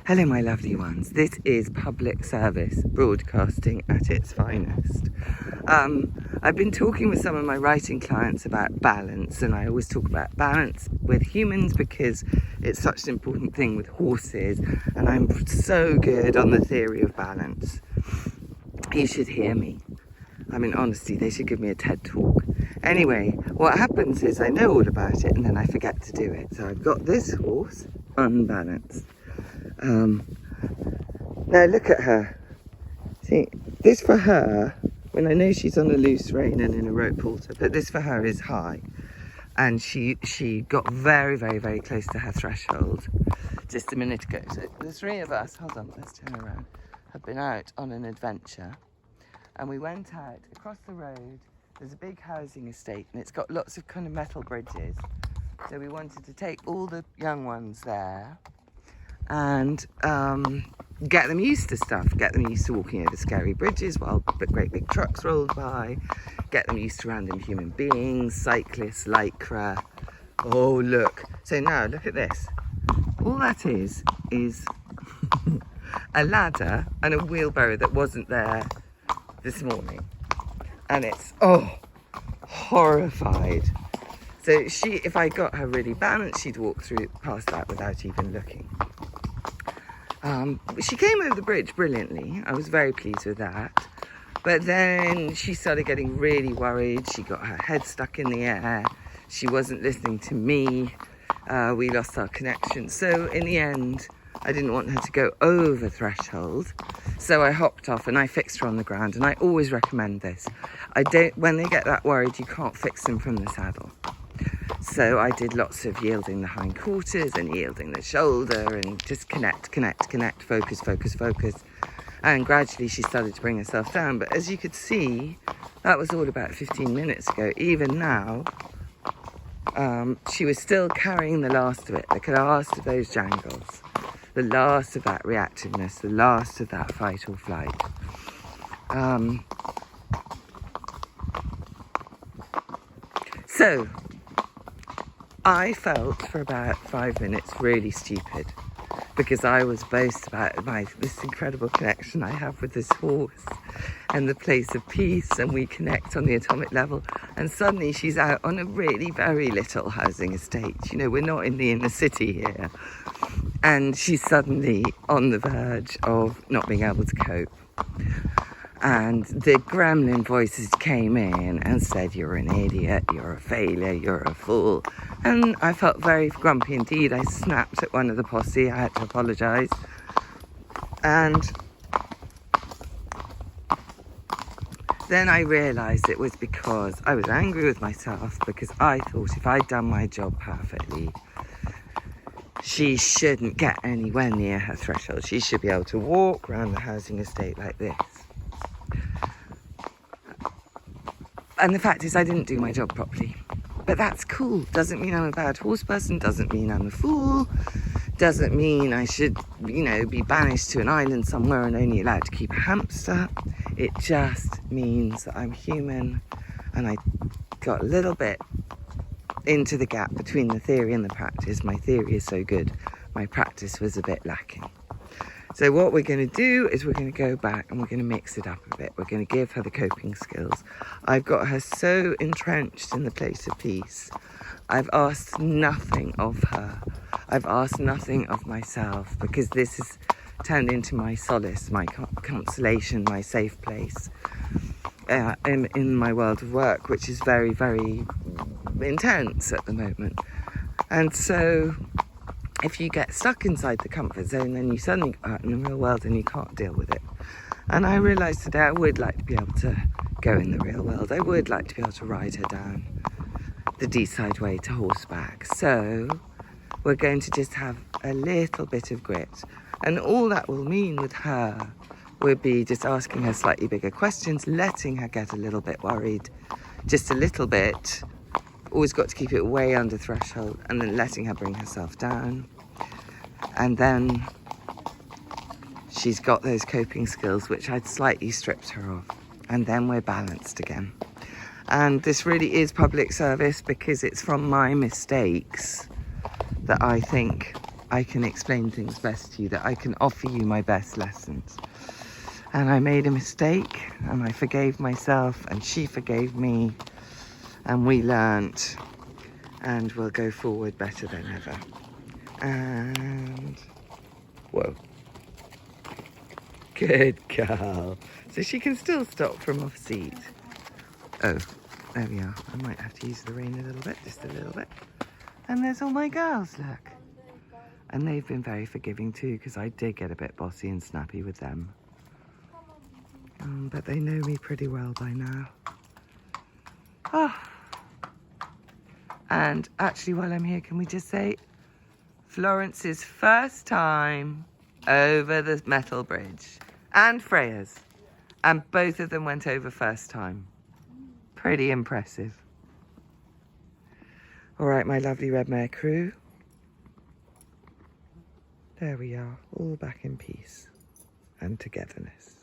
Hello, my lovely ones. This is public service broadcasting at its finest. I've been talking with some of my writing clients about balance, and I always talk about balance with humans because it's such an important thing with horses, and I'm so good on the theory of balance. You should hear me. I mean, honestly, they should give me a TED talk. Anyway, what happens is I know all about it and then I forget to do it. So I've got this horse unbalanced. Now look at her. See, this for her, when I know she's on a loose rein and in a rope halter, but this for her is high. And she got very, very, very close to her threshold just a minute ago. So the three of us, hold on, let's turn around, have been out on an adventure. And we went out across the road. There's a big housing estate and it's got lots of kind of metal bridges. So we wanted to take all the young ones there and get them used to stuff, get them used to walking over scary bridges while great big trucks rolled by, get them used to random human beings, cyclists, lycra. Oh, look. So now, look at this. All that is a ladder and a wheelbarrow that wasn't there this morning. And it's, horrified. So if I got her really balanced, she'd walk past that without even looking. She came over the bridge brilliantly. I was very pleased with that. But then she started getting really worried. She got her head stuck in the air. She wasn't listening to me. We lost our connection. So in the end, I didn't want her to go over threshold. So I hopped off and I fixed her on the ground. And I always recommend this. When they get that worried, you can't fix them from the saddle. So I did lots of yielding the hindquarters and yielding the shoulder and just connect, focus. And gradually she started to bring herself down. But as you could see, that was all about 15 minutes ago. Even now, she was still carrying the last of it, the last of those jangles, the last of that reactiveness, the last of that fight or flight. So I felt for about 5 minutes really stupid because I was boast about this incredible connection I have with this horse and the place of peace, and we connect on the atomic level, and suddenly she's out on a really very little housing estate. You know, we're not in the inner city here, and she's suddenly on the verge of not being able to cope. And the gremlin voices came in and said, "You're an idiot, you're a failure, you're a fool." And I felt very grumpy indeed. I snapped at one of the posse. I had to apologise. And then I realised it was because I was angry with myself because I thought if I'd done my job perfectly, she shouldn't get anywhere near her threshold. She should be able to walk around the housing estate like this. And the fact is I didn't do my job properly. But that's cool. Doesn't mean I'm a bad horse person. Doesn't mean I'm a fool. Doesn't mean I should, be banished to an island somewhere and only allowed to keep a hamster. It just means that I'm human and I got a little bit into the gap between the theory and the practice. My theory is so good. My practice was a bit lacking. So what we're going to do is we're going to go back and we're going to mix it up a bit. We're going to give her the coping skills. I've got her so entrenched in the place of peace. I've asked nothing of her. I've asked nothing of myself because this has turned into my solace, my consolation, my safe place in my world of work, which is very, very intense at the moment. And so if you get stuck inside the comfort zone, then you suddenly go out in the real world and you can't deal with it. And I realised today I would like to be able to go in the real world. I would like to be able to ride her down the Deeside Way to horseback. So we're going to just have a little bit of grit. And all that will mean with her will be just asking her slightly bigger questions, letting her get a little bit worried, just a little bit. Always got to keep it way under threshold, and then letting her bring herself down. And then she's got those coping skills, which I'd slightly stripped her of. And then we're balanced again. And this really is public service because it's from my mistakes that I think I can explain things best to you, that I can offer you my best lessons. And I made a mistake, and I forgave myself, and she forgave me, and we learnt, and we'll go forward better than ever. And whoa, good girl. So she can still stop from off seat. Oh, there we are. I might have to use the rein a little bit, just a little bit. And there's all my girls, look. And they've been very forgiving too, because I did get a bit bossy and snappy with them. But they know me pretty well by now. Oh. And actually, while I'm here, can we just say Florence's first time over the metal bridge, and Freya's, and both of them went over first time. Pretty impressive. All right, my lovely Red Mare crew. There we are, all back in peace and togetherness.